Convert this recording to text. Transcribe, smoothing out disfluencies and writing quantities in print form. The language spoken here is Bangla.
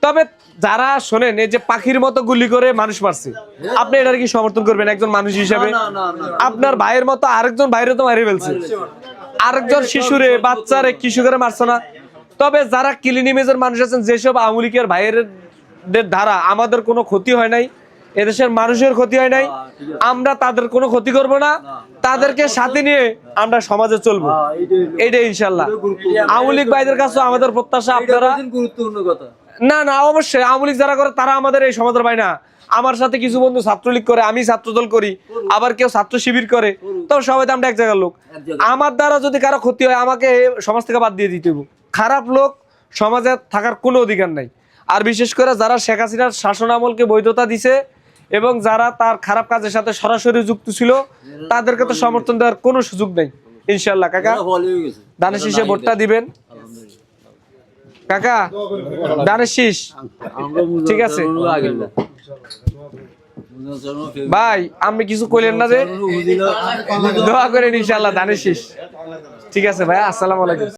তবে যারা শোনেন এই যে পাখির মতো গুলি করে মানুষ মারছে, আপনি এটার কি সমর্থন করবেন একজন মানুষ হিসেবে? আপনার ভাইয়ের মতো আরেকজন ভাইরে তো মারিয়ে ফেলছে, আরেকজন শিশুরে বাচ্চারে কিশোরে মারছে না? তবে যারা কিলিং ইমেজের মানুষ আছেন, যেসব আওয়ামী লীগের ভাইয়ের দ্বারা আমাদের কোনো ক্ষতি হয় নাই, এদেশের মানুষের ক্ষতি হয় নাই, আমরা তাদের কোনো ক্ষতি করব না, তাদেরকে সাথে নিয়ে আমরা সমাজে চলবো, এইটাই ইনশাল্লাহ। আওয়ামী লীগ ভাইদের কাছে আমাদের প্রত্যাশা আপনারা গুরুত্বপূর্ণ কথা। না অবশ্যই আওয়ামী লীগ যারা করে তারা আমাদের এই সমাজের ভাই না। আমার সাথে কিছু বন্ধু ছাত্রলীগ করে, আমি ছাত্রদল করি, আবার কেউ ছাত্র শিবির করে, তো সবাই তো আমরা এক জায়গার লোক। আমার দ্বারা যদি কারো ক্ষতি হয় আমাকে সমাজ থেকে বাদ দিয়ে দিতে হবে। খারাপ লোক সমাজে থাকার কোনো অধিকার নাই। আর বিশেষ করে যারা শেখ হাসিনার শাসন আমলকে বৈধতা দিছে এবং যারা তার খারাপ কাজের সাথে সরাসরি যুক্ত ছিল, তাদেরকে তো সমর্থন দেওয়ার কোনো সুযোগ নেই ইনশাল্লাহ। কাকা দানের শীষে ভোটটা দিবেন, কাকা দানের শীষ, ঠিক আছে ভাই? আপনি কিছু কইলেন না যে? দোয়া করেন ইনশাল্লাহ দানের শীষ, ঠিক আছে ভাই। আসসালামু আলাইকুম।